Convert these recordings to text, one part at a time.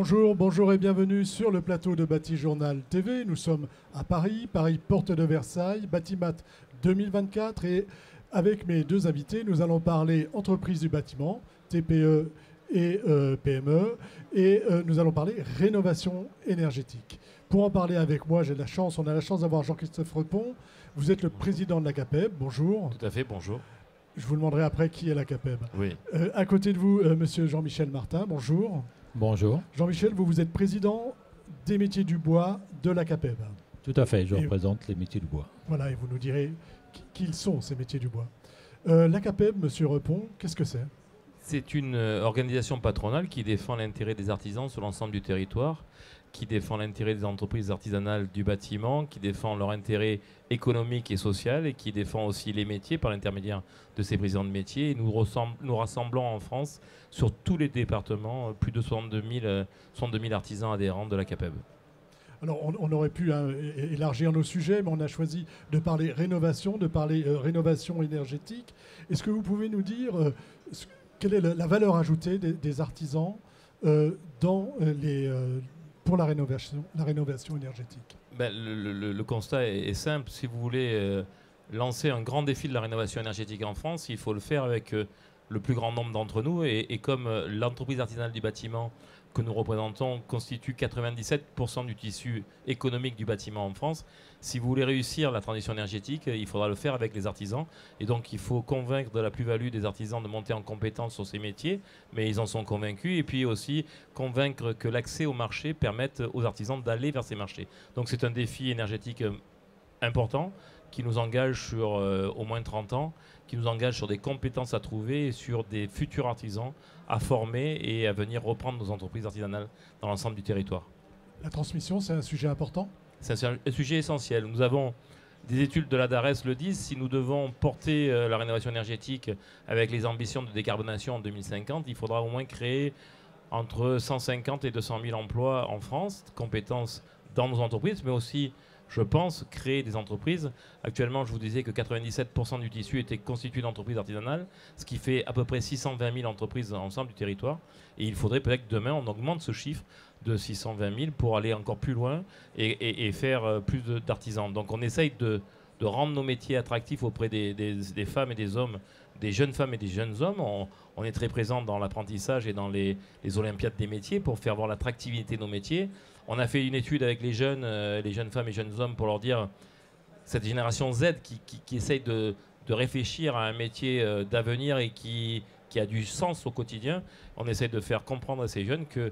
Bonjour, bonjour et bienvenue sur le plateau de Bâti Journal TV. Nous sommes à Paris, Paris Porte de Versailles, Batimat 2024 et avec mes deux invités, nous allons parler entreprise du bâtiment, TPE et PME et nous allons parler rénovation énergétique. Pour en parler avec moi, on a la chance d'avoir Jean-Christophe Repon. Vous êtes le président de la CAPEB, bonjour. Tout à fait, bonjour. Je vous demanderai après qui est la CAPEB. Oui. À côté de vous, monsieur Jean-Michel Martin, bonjour. Bonjour. Jean-Michel, vous êtes président des métiers du bois de la CAPEB. Tout à fait, je représente les métiers du bois. Voilà, et vous nous direz qui ils sont, ces métiers du bois. La CAPEB, monsieur Repon, qu'est-ce que c'est ? C'est une organisation patronale qui défend l'intérêt des artisans sur l'ensemble du territoire, qui défend l'intérêt des entreprises artisanales du bâtiment, qui défend leur intérêt économique et social et qui défend aussi les métiers par l'intermédiaire de ses présidents de métiers. Et nous rassemblons en France sur tous les départements plus de 62 000 artisans adhérents de la CAPEB. Alors, on aurait pu élargir nos sujets, mais on a choisi de parler rénovation, rénovation énergétique. Est-ce que vous pouvez nous dire quelle est la valeur ajoutée des artisans pour la rénovation énergétique ? Le constat est simple. Si vous voulez lancer un grand défi de la rénovation énergétique en France, il faut le faire avec le plus grand nombre d'entre nous. Et comme l'entreprise artisanale du bâtiment que nous représentons constitue 97% du tissu économique du bâtiment en France, si vous voulez réussir la transition énergétique, il faudra le faire avec les artisans. Et donc il faut convaincre de la plus-value des artisans de monter en compétence sur ces métiers, mais ils en sont convaincus. Et puis aussi convaincre que l'accès au marché permette aux artisans d'aller vers ces marchés. Donc c'est un défi énergétique important qui nous engage sur au moins 30 ans, qui nous engage sur des compétences à trouver et sur des futurs artisans à former et à venir reprendre nos entreprises artisanales dans l'ensemble du territoire. La transmission, c'est un sujet important ? C'est un sujet essentiel. Nous avons des études de la DARES le disent, si nous devons porter la rénovation énergétique avec les ambitions de décarbonation en 2050, il faudra au moins créer entre 150 et 200 000 emplois en France, compétences dans nos entreprises, mais aussi, je pense, créer des entreprises. Actuellement, je vous disais que 97% du tissu était constitué d'entreprises artisanales, ce qui fait à peu près 620 000 entreprises dans l'ensemble du territoire. Et il faudrait peut-être que demain, on augmente ce chiffre de 620 000 pour aller encore plus loin et faire plus d'artisans. Donc on essaye de rendre nos métiers attractifs auprès des femmes et des hommes, des jeunes femmes et des jeunes hommes. On est très présent dans l'apprentissage et dans les olympiades des métiers pour faire voir l'attractivité de nos métiers. On a fait une étude avec les jeunes femmes et jeunes hommes pour leur dire, cette génération Z qui essaye de réfléchir à un métier d'avenir et qui a du sens au quotidien, on essaie de faire comprendre à ces jeunes que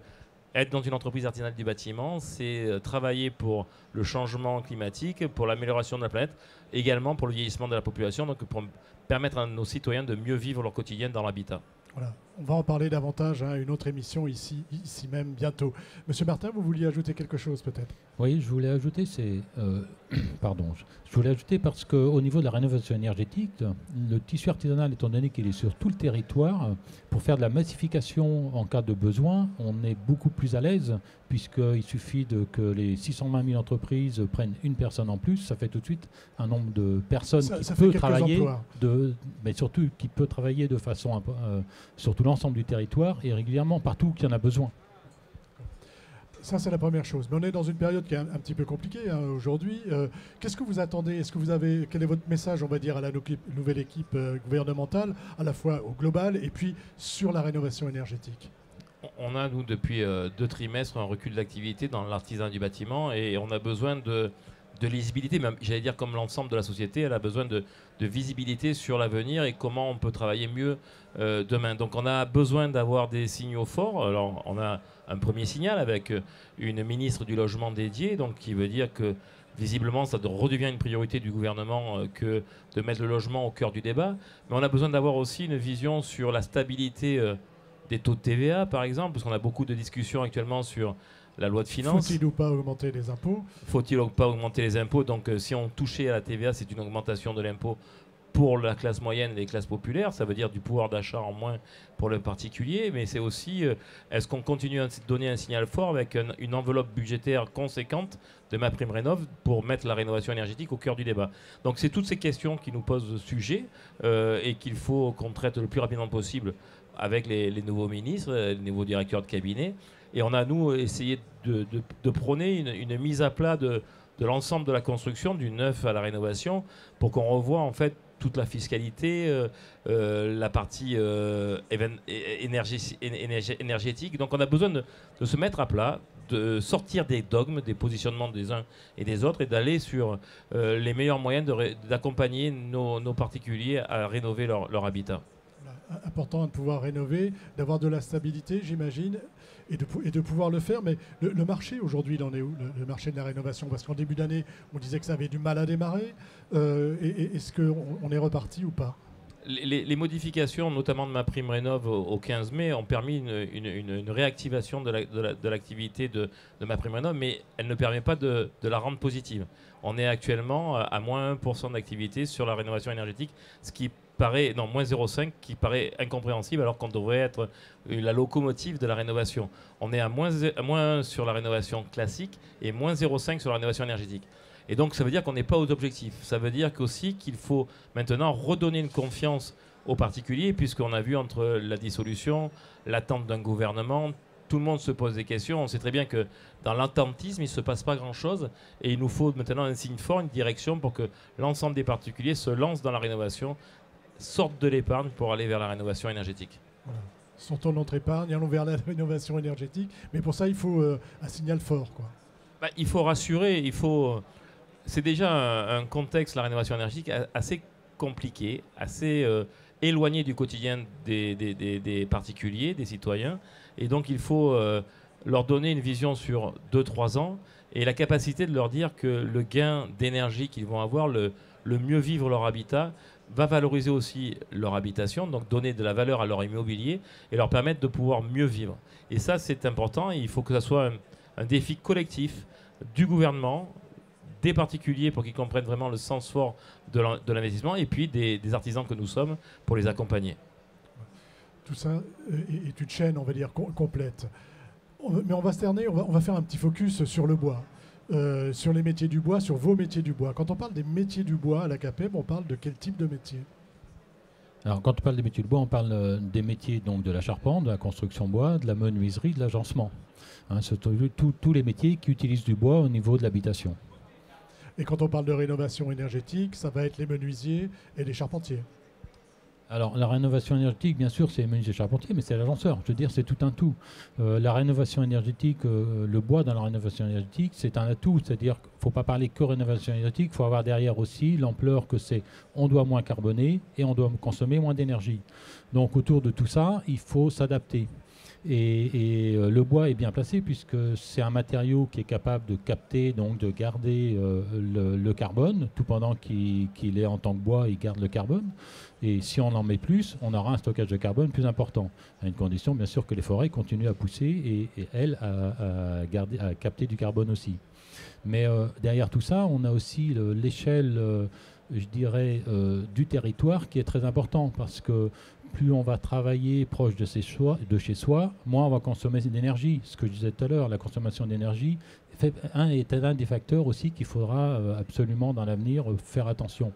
être dans une entreprise artisanale du bâtiment, c'est travailler pour le changement climatique, pour l'amélioration de la planète, également pour le vieillissement de la population, donc pour permettre à nos citoyens de mieux vivre leur quotidien dans l'habitat. Voilà. On va en parler davantage, une autre émission ici même bientôt. Monsieur Martin, vous vouliez ajouter quelque chose peut-être ? Oui, je voulais ajouter, je voulais ajouter parce qu'au niveau de la rénovation énergétique, le tissu artisanal, étant donné qu'il est sur tout le territoire, pour faire de la massification en cas de besoin, on est beaucoup plus à l'aise puisqu'il suffit que les 620 000 entreprises prennent une personne en plus, ça fait tout de suite un nombre de personnes qui peut travailler, mais surtout qui peut travailler de façon sur tout l'ensemble du territoire et régulièrement partout qu'il y en a besoin. Ça, c'est la première chose. Mais on est dans une période qui est un petit peu compliquée aujourd'hui. Qu'est-ce que vous attendez ? Quel est votre message, on va dire, à la nouvelle équipe gouvernementale, à la fois au global et puis sur la rénovation énergétique ? On a, nous, depuis 2 trimestres, un recul d'activité dans l'artisanat du bâtiment et on a besoin de lisibilité, même, j'allais dire comme l'ensemble de la société, elle a besoin de visibilité sur l'avenir et comment on peut travailler mieux demain. Donc on a besoin d'avoir des signaux forts. Alors on a un premier signal avec une ministre du logement dédiée, donc qui veut dire que visiblement ça redevient une priorité du gouvernement que de mettre le logement au cœur du débat. Mais on a besoin d'avoir aussi une vision sur la stabilité des taux de TVA, par exemple, parce qu'on a beaucoup de discussions actuellement sur la loi de finances. Faut-il ou pas augmenter les impôts ? Faut-il ou pas augmenter les impôts ? Donc si on touchait à la TVA, c'est une augmentation de l'impôt pour la classe moyenne et les classes populaires. Ça veut dire du pouvoir d'achat en moins pour le particulier. Mais c'est aussi, est-ce qu'on continue à donner un signal fort avec une enveloppe budgétaire conséquente de MaPrimeRénov' pour mettre la rénovation énergétique au cœur du débat. Donc c'est toutes ces questions qui nous posent sujet et qu'il faut qu'on traite le plus rapidement possible avec les nouveaux ministres, les nouveaux directeurs de cabinet. Et on a, nous, essayé de prôner une mise à plat de l'ensemble de la construction, du neuf à la rénovation, pour qu'on revoie en fait toute la fiscalité, la partie énergétique. Donc on a besoin de se mettre à plat, de sortir des dogmes, des positionnements des uns et des autres, et d'aller sur les meilleurs moyens d'accompagner nos particuliers à rénover leur habitat. Voilà. Important de pouvoir rénover, d'avoir de la stabilité, j'imagine, et de pouvoir le faire. Mais le marché, aujourd'hui, il en est où, le marché de la rénovation? Parce qu'en début d'année, on disait que ça avait du mal à démarrer. Est-ce qu'on est reparti ou pas? Les modifications, notamment de ma prime rénov au 15 mai, ont permis une réactivation de l'activité de ma prime rénov, mais elle ne permet pas de la rendre positive. On est actuellement à moins 1% d'activité sur la rénovation énergétique, ce qui paraît, non, moins 0,5, qui paraît incompréhensible alors qu'on devrait être la locomotive de la rénovation. On est à moins sur la rénovation classique et moins 0,5 sur la rénovation énergétique. Et donc, ça veut dire qu'on n'est pas aux objectifs. Ça veut dire qu'aussi qu'il faut maintenant redonner une confiance aux particuliers, puisqu'on a vu entre la dissolution, l'attente d'un gouvernement, tout le monde se pose des questions. On sait très bien que dans l'attentisme, il ne se passe pas grand-chose. Et il nous faut maintenant un signe fort, une direction pour que l'ensemble des particuliers se lancent dans la rénovation, sortent de l'épargne pour aller vers la rénovation énergétique. Voilà. Sortons de notre épargne, allons vers la rénovation énergétique. Mais pour ça, il faut un signal fort, quoi. Bah, il faut rassurer, il faut... C'est déjà un contexte, la rénovation énergétique, assez compliqué, assez éloigné du quotidien des particuliers, des citoyens. Et donc, il faut leur donner une vision sur 2-3 ans et la capacité de leur dire que le gain d'énergie qu'ils vont avoir, le mieux vivre leur habitat, va valoriser aussi leur habitation, donc donner de la valeur à leur immobilier et leur permettre de pouvoir mieux vivre. Et ça, c'est important. Et il faut que ça soit un défi collectif du gouvernement, des particuliers pour qu'ils comprennent vraiment le sens fort de l'investissement, et puis des artisans que nous sommes pour les accompagner. Tout ça est une chaîne, on va dire, complète. Mais on va se terner, on va faire un petit focus sur le bois, sur les métiers du bois, sur vos métiers du bois. Quand on parle des métiers du bois à la CAPEB, on parle de quel type de métier? Alors, quand on parle des métiers du bois, on parle des métiers donc, de la charpente, de la construction bois, de la menuiserie, de l'agencement. Hein, c'est tous les métiers qui utilisent du bois au niveau de l'habitation. Et quand on parle de rénovation énergétique, ça va être les menuisiers et les charpentiers. Alors, la rénovation énergétique, bien sûr, c'est les menuisiers charpentiers, mais c'est l'agenceur. Je veux dire, c'est tout un tout. La rénovation énergétique, le bois dans la rénovation énergétique, c'est un atout. C'est-à-dire qu'il ne faut pas parler que rénovation énergétique, il faut avoir derrière aussi l'ampleur que c'est. On doit moins carboner et on doit consommer moins d'énergie. Donc, autour de tout ça, il faut s'adapter. Et le bois est bien placé puisque c'est un matériau qui est capable de capter, donc de garder le carbone, tout pendant qu'il est en tant que bois, il garde le carbone. Et si on en met plus, on aura un stockage de carbone plus important. À une condition, bien sûr, que les forêts continuent à pousser et elles, à capter du carbone aussi. Mais derrière tout ça, on a aussi l'échelle, je dirais, du territoire qui est très important parce que plus on va travailler proche de chez soi, moins on va consommer d'énergie. Ce que je disais tout à l'heure, la consommation d'énergie est un des facteurs aussi qu'il faudra absolument dans l'avenir faire attention.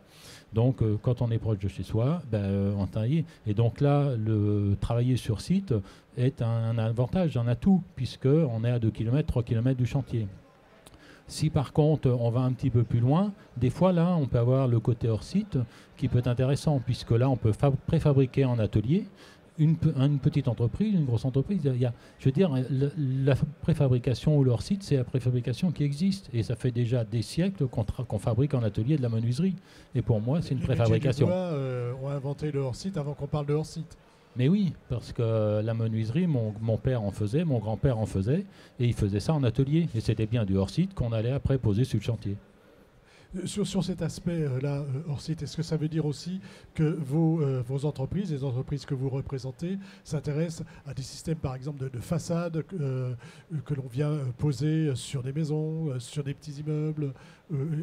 Donc quand on est proche de chez soi, on travaille. Et donc là, le travailler sur site est un avantage, un atout, puisqu'on est à 2 km, 3 km du chantier. Si par contre on va un petit peu plus loin, des fois là on peut avoir le côté hors site qui peut être intéressant puisque là on peut préfabriquer en atelier une petite entreprise, une grosse entreprise. Je veux dire, la préfabrication ou le hors site, c'est la préfabrication qui existe et ça fait déjà des siècles qu'on fabrique en atelier de la menuiserie. Et pour moi c'est une préfabrication. Les métiers du bois ont inventé le hors site avant qu'on parle de hors site. Mais oui, parce que la menuiserie, mon père en faisait, mon grand-père en faisait, et il faisait ça en atelier. Et c'était bien du hors-site qu'on allait après poser sur le chantier. Sur cet aspect-là, hors-site, est-ce que ça veut dire aussi que vos entreprises, les entreprises que vous représentez, s'intéressent à des systèmes, par exemple, de façade que l'on vient poser sur des maisons, sur des petits immeubles?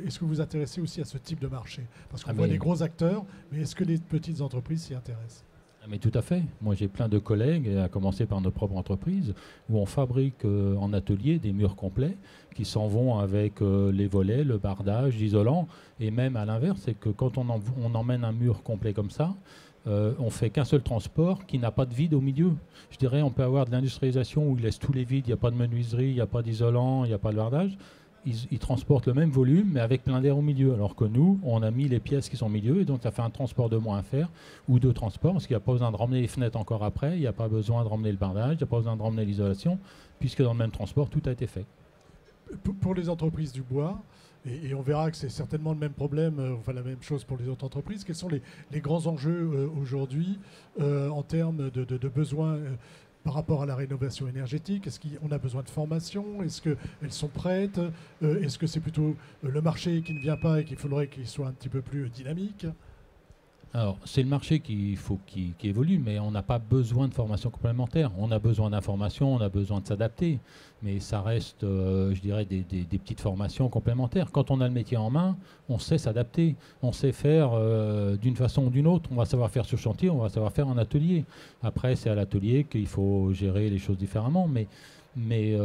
Est-ce que vous vous intéressez aussi à ce type de marché? Parce qu'on voit des gros acteurs, mais est-ce que les petites entreprises s'y intéressent? Mais tout à fait. Moi, j'ai plein de collègues, à commencer par notre propre entreprise, où on fabrique en atelier des murs complets qui s'en vont avec les volets, le bardage, l'isolant. Et même à l'inverse, c'est que quand on emmène un mur complet comme ça, on fait qu'un seul transport qui n'a pas de vide au milieu. Je dirais on peut avoir de l'industrialisation où ils laissent tous les vides, il n'y a pas de menuiserie, il n'y a pas d'isolant, il n'y a pas de lardage. Ils transportent le même volume mais avec plein d'air au milieu. Alors que nous, on a mis les pièces qui sont au milieu et donc ça fait un transport de moins à faire ou deux transports parce qu'il n'y a pas besoin de ramener les fenêtres encore après, il n'y a pas besoin de ramener le bardage, il n'y a pas besoin de ramener l'isolation puisque dans le même transport, tout a été fait. Pour les entreprises du bois, et on verra que c'est certainement le même problème, enfin la même chose pour les autres entreprises, quels sont les grands enjeux aujourd'hui en termes de besoins par rapport à la rénovation énergétique? Est-ce qu'on a besoin de formation? Est-ce qu'elles sont prêtes? Est-ce que c'est plutôt le marché qui ne vient pas et qu'il faudrait qu'il soit un petit peu plus dynamique? Alors, c'est le marché qui évolue, mais on n'a pas besoin de formation complémentaire. On a besoin d'information, on a besoin de s'adapter, mais ça reste, je dirais, des petites formations complémentaires. Quand on a le métier en main, on sait s'adapter, on sait faire d'une façon ou d'une autre. On va savoir faire sur chantier, on va savoir faire en atelier. Après, c'est à l'atelier qu'il faut gérer les choses différemment, mais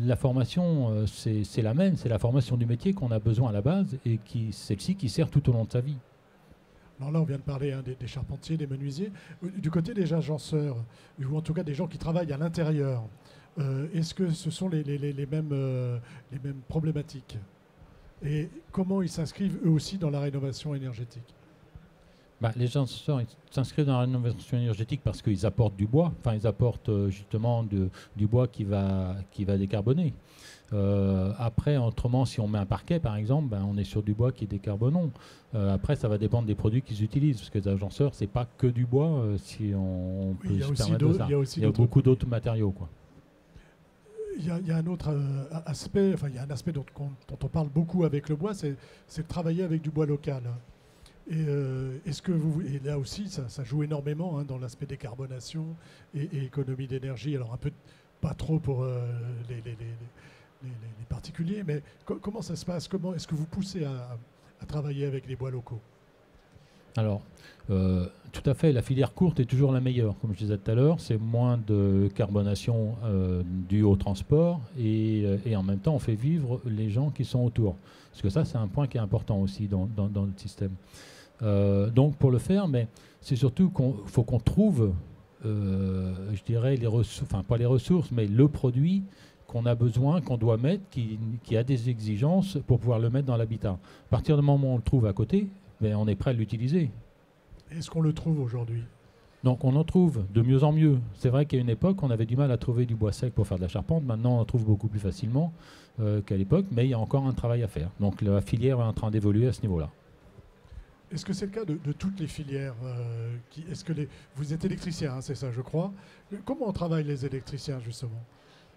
la formation, c'est la même, c'est la formation du métier qu'on a besoin à la base et celle-ci qui sert tout au long de sa vie. Alors là, on vient de parler des charpentiers, des menuisiers. Du côté des agenceurs, ou en tout cas des gens qui travaillent à l'intérieur, est-ce que ce sont les mêmes problématiques? Et comment ils s'inscrivent eux aussi dans la rénovation énergétique? Les agenceurs s'inscrivent dans la rénovation énergétique parce qu'ils apportent du bois. Enfin, ils apportent justement du bois qui va décarboner. Après, autrement, si on met un parquet, par exemple, on est sur du bois qui est décarbonant. Après, ça va dépendre des produits qu'ils utilisent, parce que les agenceurs, c'est pas que du bois, si on peut se permettre de ça. Il y a beaucoup d'autres matériaux, quoi. Il y a un autre aspect, enfin, il y a un aspect dont on parle beaucoup avec le bois, c'est de travailler avec du bois local. Et est-ce que et là aussi, ça joue énormément dans l'aspect décarbonation et économie d'énergie. Alors un peu pas trop pour les particuliers, mais comment ça se passe? Comment est-ce que vous poussez à travailler avec les bois locaux? Alors, tout à fait, la filière courte est toujours la meilleure. Comme je disais tout à l'heure, c'est moins de carbonation due au transport et en même temps, on fait vivre les gens qui sont autour. Parce que ça, c'est un point qui est important aussi dans le système. Donc, pour le faire, mais c'est surtout qu'il faut qu'on trouve, je dirais, les ressources, enfin pas les ressources, mais le produit qu'on a besoin, qu'on doit mettre, qui a des exigences pour pouvoir le mettre dans l'habitat. À partir du moment où on le trouve à côté, on est prêt à l'utiliser. Est-ce qu'on le trouve aujourd'hui? Donc on en trouve de mieux en mieux. C'est vrai qu'à une époque, on avait du mal à trouver du bois sec pour faire de la charpente. Maintenant, on en trouve beaucoup plus facilement qu'à l'époque, mais il y a encore un travail à faire. Donc la filière est en train d'évoluer à ce niveau-là. Est-ce que c'est le cas de toutes les filières vous êtes électricien, c'est ça, je crois. Comment travaillent les électriciens, justement?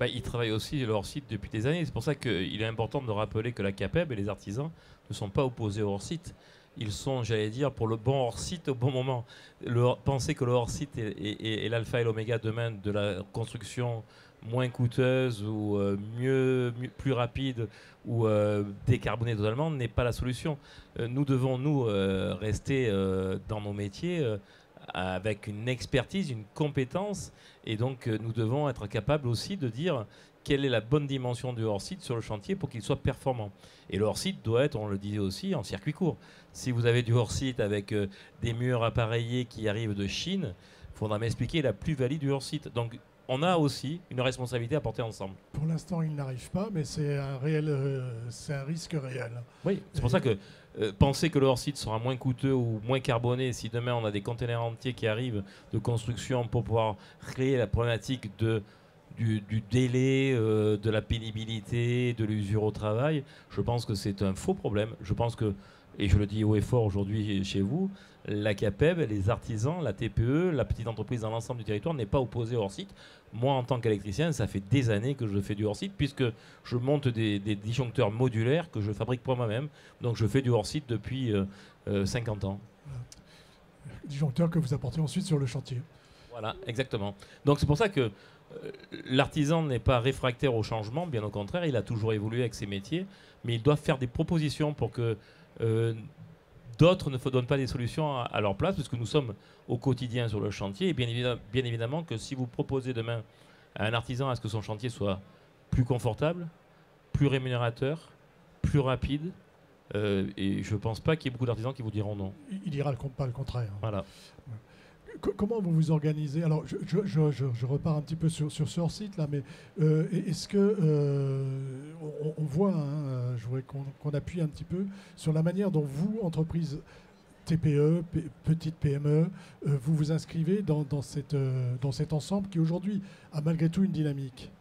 Ils travaillent aussi leur site depuis des années. C'est pour ça qu'il est important de rappeler que la CAPEB et les artisans ne sont pas opposés au hors-site. Ils sont, j'allais dire, pour le bon hors-site au bon moment. Penser que le hors-site est l'alpha et l'oméga demain de la construction moins coûteuse ou plus rapide ou décarbonée totalement n'est pas la solution. Nous devons, rester dans nos métiers avec une expertise, une compétence, et donc nous devons être capables aussi de dire quelle est la bonne dimension du hors-site sur le chantier pour qu'il soit performant. Et le hors-site doit être, on le disait aussi, en circuit court. Si vous avez du hors-site avec des murs appareillés qui arrivent de Chine, il faudra m'expliquer la plus-value du hors-site. Donc on a aussi une responsabilité à porter ensemble. Pour l'instant, il n'arrive pas, mais c'est un risque réel. Oui, c'est pour ça que penser que le hors-site sera moins coûteux ou moins carboné si demain on a des containers entiers qui arrivent de construction pour pouvoir créer la problématique du délai, de la pénibilité, de l'usure au travail, je pense que c'est un faux problème. Je pense que, et je le dis haut et fort aujourd'hui chez vous, la CAPEB, les artisans, la TPE, la petite entreprise dans l'ensemble du territoire n'est pas opposée au hors-site. Moi, en tant qu'électricien, ça fait des années que je fais du hors-site puisque je monte des disjoncteurs modulaires que je fabrique pour moi-même. Donc je fais du hors-site depuis 50 ans. Disjoncteurs que vous apportez ensuite sur le chantier. Voilà, exactement. Donc c'est pour ça que l'artisan n'est pas réfractaire au changement, bien au contraire, il a toujours évolué avec ses métiers, mais il doit faire des propositions pour que d'autres ne donnent pas des solutions à leur place, parce que nous sommes au quotidien sur le chantier, et bien évidemment que si vous proposez demain à un artisan à ce que son chantier soit plus confortable, plus rémunérateur, plus rapide, Et je ne pense pas qu'il y ait beaucoup d'artisans qui vous diront non. Il dira pas le contraire. Voilà. Comment vous vous organisez? Alors, je repars un petit peu sur ce hors-site, là, mais est-ce que on voit, hein, je voudrais qu'on appuie un petit peu sur la manière dont vous, entreprise TPE, petite PME, vous vous inscrivez dans cet ensemble qui aujourd'hui a malgré tout une dynamique.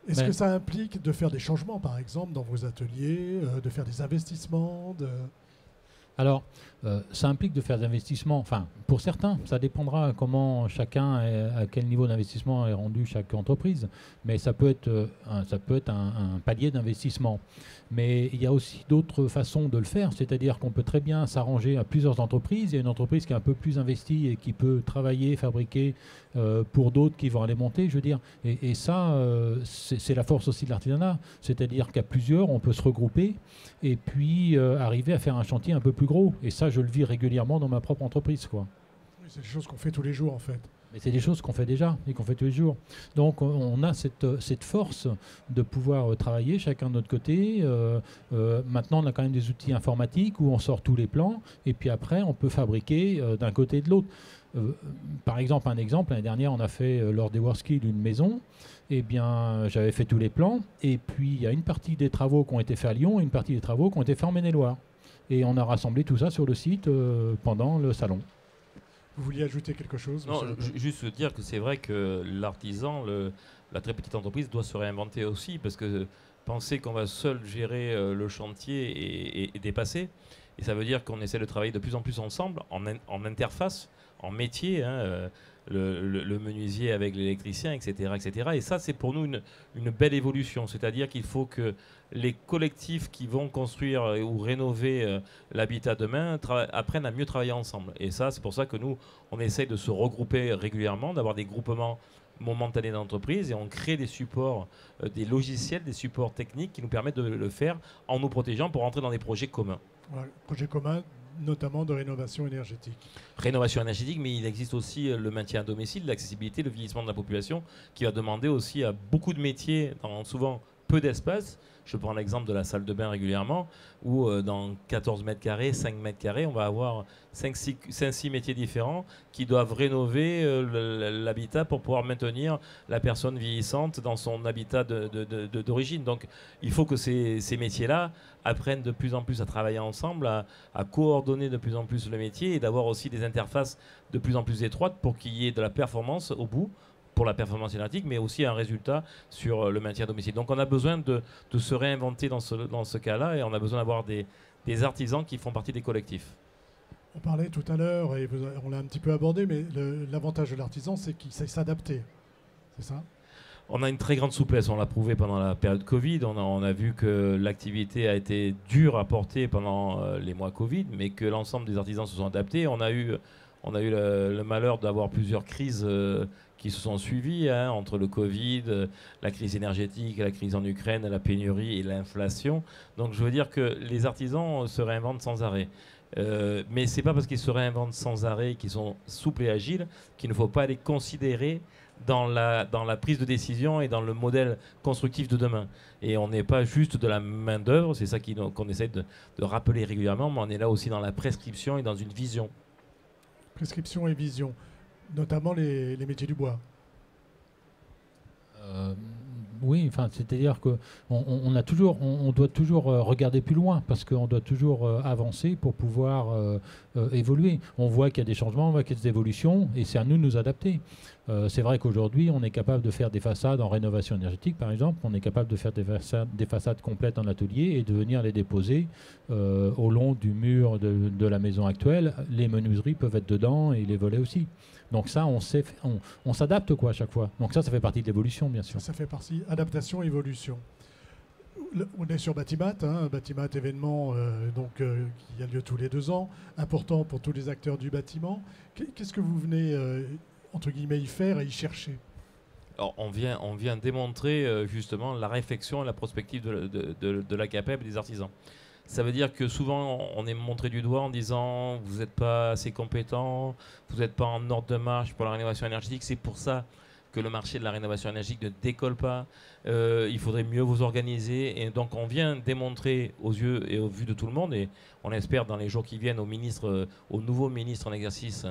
Est-ce que ça implique de faire des changements, par exemple, dans vos ateliers, de faire des investissements Alors, ça implique de faire des investissements. Enfin, pour certains, ça dépendra comment chacun, à quel niveau d'investissement est rendu chaque entreprise. Mais ça peut être un palier d'investissement. Mais il y a aussi d'autres façons de le faire. C'est-à-dire qu'on peut très bien s'arranger à plusieurs entreprises. Il y a une entreprise qui est un peu plus investie et qui peut travailler, fabriquer pour d'autres qui vont aller monter, je veux dire. Et ça, c'est la force aussi de l'artisanat. C'est-à-dire qu'à plusieurs, on peut se regrouper et puis arriver à faire un chantier un peu plus gros. Et ça, je le vis régulièrement dans ma propre entreprise, quoi. Oui, c'est des choses qu'on fait tous les jours, en fait. Mais c'est des choses qu'on fait déjà et qu'on fait tous les jours. Donc on a cette force de pouvoir travailler chacun de notre côté. Maintenant, on a quand même des outils informatiques où on sort tous les plans et puis après, on peut fabriquer d'un côté et de l'autre. Par exemple, l'année dernière, on a fait lors des WorldSkills une maison. Eh bien, j'avais fait tous les plans et puis il y a une partie des travaux qui ont été faits à Lyon et une partie des travaux qui ont été faits en Maine-et-Loire. Et on a rassemblé tout ça sur le site pendant le salon. Vous vouliez ajouter quelque chose? Non, juste dire que c'est vrai que l'artisan, la très petite entreprise doit se réinventer aussi, parce que penser qu'on va seul gérer le chantier est dépassé. Et ça veut dire qu'on essaie de travailler de plus en plus ensemble, en interface, en métier, hein, le menuisier avec l'électricien, etc., etc. Et ça, c'est pour nous une belle évolution. C'est-à-dire qu'il faut que les collectifs qui vont construire ou rénover l'habitat demain apprennent à mieux travailler ensemble. Et ça, c'est pour ça que nous, on essaye de se regrouper régulièrement, d'avoir des groupements momentanés d'entreprises et on crée des supports, des logiciels, des supports techniques qui nous permettent de le faire en nous protégeant pour entrer dans des projets communs. Voilà, projet commun, notamment de rénovation énergétique. Rénovation énergétique, mais il existe aussi le maintien à domicile, l'accessibilité, le vieillissement de la population, qui va demander aussi à beaucoup de métiers, dans souvent peu d'espace. Je prends l'exemple de la salle de bain régulièrement, où dans 14 mètres carrés, 5 mètres carrés, on va avoir 5-6 métiers différents qui doivent rénover l'habitat pour pouvoir maintenir la personne vieillissante dans son habitat d'origine. Donc il faut que ces métiers-là apprennent de plus en plus à travailler ensemble, à coordonner de plus en plus le métier et d'avoir aussi des interfaces de plus en plus étroites pour qu'il y ait de la performance au bout, pour la performance énergétique, mais aussi un résultat sur le maintien à domicile. Donc on a besoin de se réinventer dans ce cas-là et on a besoin d'avoir des artisans qui font partie des collectifs. On parlait tout à l'heure, et on l'a un petit peu abordé, mais l'avantage de l'artisan, c'est qu'il sait s'adapter. C'est ça? On a une très grande souplesse, on l'a prouvé pendant la période Covid. On a vu que l'activité a été dure à porter pendant les mois Covid, mais que l'ensemble des artisans se sont adaptés. On a eu le malheur d'avoir plusieurs crises qui se sont suivies, hein, entre le Covid, la crise énergétique, la crise en Ukraine, la pénurie et l'inflation. Donc je veux dire que les artisans se réinventent sans arrêt. Mais ce n'est pas parce qu'ils se réinventent sans arrêt, qu'ils sont souples et agiles, qu'il ne faut pas les considérer dans la prise de décision et dans le modèle constructif de demain. Et on n'est pas juste de la main-d'œuvre, c'est ça qu'on essaie de rappeler régulièrement, mais on est là aussi dans la prescription et dans une vision. Prescription et vision, notamment les métiers du bois. Oui, enfin, c'est-à-dire qu'on on doit toujours regarder plus loin parce qu'on doit toujours avancer pour pouvoir évoluer. On voit qu'il y a des changements, on voit qu'il y a des évolutions et c'est à nous de nous adapter. C'est vrai qu'aujourd'hui, on est capable de faire des façades en rénovation énergétique, par exemple. On est capable de faire des façades complètes en atelier et de venir les déposer au long du mur de la maison actuelle. Les menuiseries peuvent être dedans et les volets aussi. Donc ça, on s'adapte quoi à chaque fois. Donc ça fait partie de l'évolution, bien sûr. Ça fait partie adaptation, évolution. On est sur Batimat, hein, Batimat événement qui a lieu tous les 2 ans, important pour tous les acteurs du bâtiment. Qu'est-ce que vous venez entre guillemets y faire et y chercher? Alors, on vient démontrer justement la réflexion et la prospective de la CAPEB et des artisans. Ça veut dire que souvent, on est montré du doigt en disant vous n'êtes pas assez compétent, vous n'êtes pas en ordre de marche pour la rénovation énergétique. C'est pour ça que le marché de la rénovation énergétique ne décolle pas. Il faudrait mieux vous organiser. Et donc on vient démontrer aux yeux et au vu de tout le monde, et on espère dans les jours qui viennent aux nouveaux ministres en exercice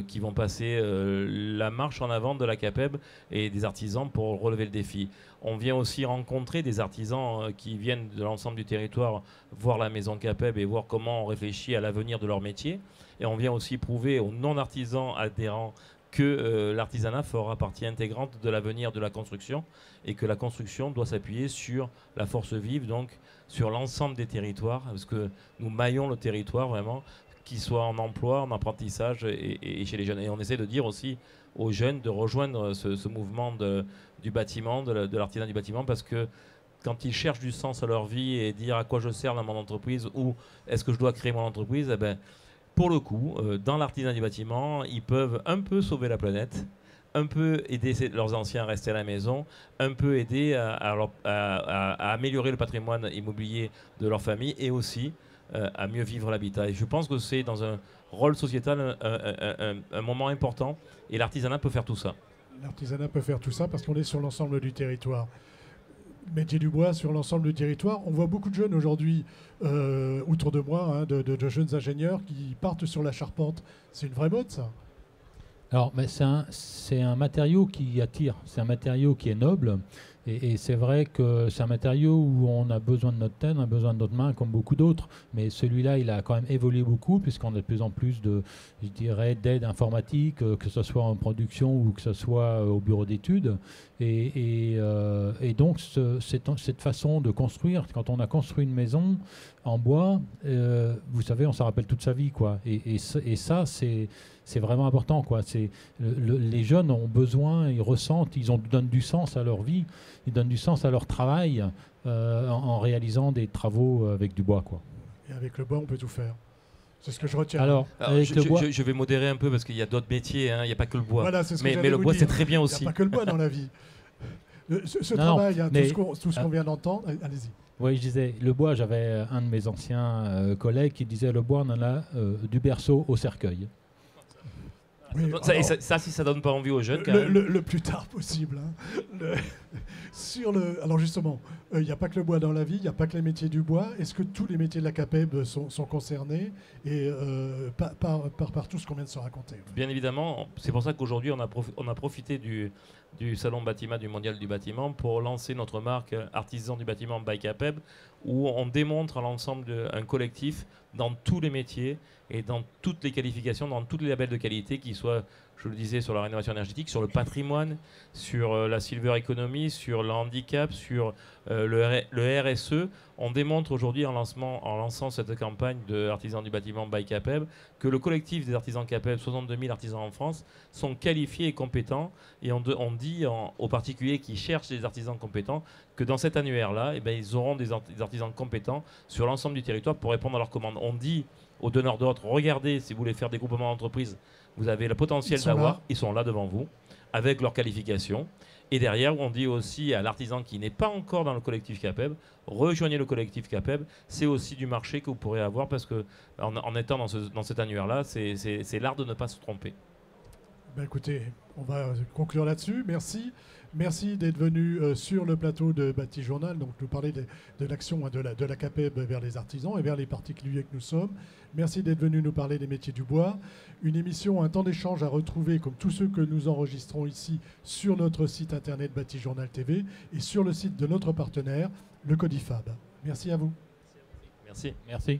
qui vont passer la marche en avant de la CAPEB et des artisans pour relever le défi. On vient aussi rencontrer des artisans qui viennent de l'ensemble du territoire voir la maison CAPEB et voir comment on réfléchit à l'avenir de leur métier. Et on vient aussi prouver aux non-artisans adhérents que l'artisanat fera partie intégrante de l'avenir de la construction et que la construction doit s'appuyer sur la force vive, donc sur l'ensemble des territoires, parce que nous maillons le territoire vraiment, qu'il soit en emploi, en apprentissage et chez les jeunes. Et on essaie de dire aussi aux jeunes de rejoindre ce mouvement du bâtiment, de l'artisanat du bâtiment, parce que quand ils cherchent du sens à leur vie et dire à quoi je sers dans mon entreprise ou est-ce que je dois créer mon entreprise, eh ben, pour le coup, dans l'artisanat du bâtiment, ils peuvent un peu sauver la planète, un peu aider leurs anciens à rester à la maison, un peu aider à améliorer le patrimoine immobilier de leur famille et aussi à mieux vivre l'habitat. Et je pense que c'est dans un rôle sociétal un moment important et l'artisanat peut faire tout ça. L'artisanat peut faire tout ça parce qu'on est sur l'ensemble du territoire. Métier du bois sur l'ensemble du territoire. On voit beaucoup de jeunes aujourd'hui autour de moi, hein, de jeunes ingénieurs qui partent sur la charpente. C'est une vraie mode, ça? Alors, mais c'est un matériau qui attire, c'est un matériau qui est noble. Et c'est vrai que c'est un matériau où on a besoin de notre tête, on a besoin de notre main, comme beaucoup d'autres. Mais celui-là, il a quand même évolué beaucoup, puisqu'on a de plus en plus je dirais, d'aide informatique, que ce soit en production ou que ce soit au bureau d'études. Et donc, cette façon de construire, quand on a construit une maison en bois, vous savez, on s'en rappelle toute sa vie, quoi. Et ça, c'est vraiment important, quoi. Les jeunes ont besoin, ils ressentent, donnent du sens à leur vie, ils donnent du sens à leur travail en réalisant des travaux avec du bois, quoi. Et avec le bois, on peut tout faire. C'est ce que je retiens. Alors je vais modérer un peu parce qu'il y a d'autres métiers, hein, il n'y a pas que le bois. Voilà, c'est ce que mais le bois, c'est très bien aussi. Il n'y a pas que le bois dans la vie. Ce travail, hein, tout ce qu'on vient d'entendre, allez-y. Oui, je disais, le bois, j'avais un de mes anciens collègues qui disait le bois, on en a du berceau au cercueil. Oui, ça, si ça donne pas envie aux jeunes, quand même. Le plus tard possible. Hein. Alors justement, il n'y a pas que le bois dans la vie, il n'y a pas que les métiers du bois. Est-ce que tous les métiers de la CAPEB sont concernés et par tout ce qu'on vient de se raconter? Bien évidemment, c'est pour ça qu'aujourd'hui, on a profité du Salon Bâtiment du Mondial du Bâtiment pour lancer notre marque Artisans du Bâtiment by CAPEB, où on démontre à l'ensemble d'un collectif dans tous les métiers et dans toutes les qualifications, dans tous les labels de qualité, qui soient, je le disais, sur la rénovation énergétique, sur le patrimoine, sur la silver economy, sur le handicap, sur le RSE. On démontre aujourd'hui, en lançant cette campagne de Artisans du Bâtiment by CAPEB, que le collectif des artisans CAPEB, 62 000 artisans en France, sont qualifiés et compétents. Et on dit aux particuliers qui cherchent des artisans compétents que dans cet annuaire-là, eh ben, ils auront des artisans compétents sur l'ensemble du territoire pour répondre à leurs commandes. On dit aux donneurs d'ordre, regardez, si vous voulez faire des groupements d'entreprises, vous avez le potentiel d'avoir, ils sont là devant vous, avec leurs qualifications. Et derrière, on dit aussi à l'artisan qui n'est pas encore dans le collectif CAPEB, rejoignez le collectif CAPEB, c'est aussi du marché que vous pourrez avoir, parce que en étant dans cet annuaire-là, c'est l'art de ne pas se tromper. Ben écoutez, on va conclure là-dessus. Merci. Merci d'être venu sur le plateau de Bâti Journal, donc nous parler de l'action de la CAPEB vers les artisans et vers les particuliers que nous sommes. Merci d'être venu nous parler des métiers du bois. Une émission, un temps d'échange à retrouver, comme tous ceux que nous enregistrons ici, sur notre site internet Bâti Journal TV et sur le site de notre partenaire, le Codifab. Merci à vous. Merci. Merci.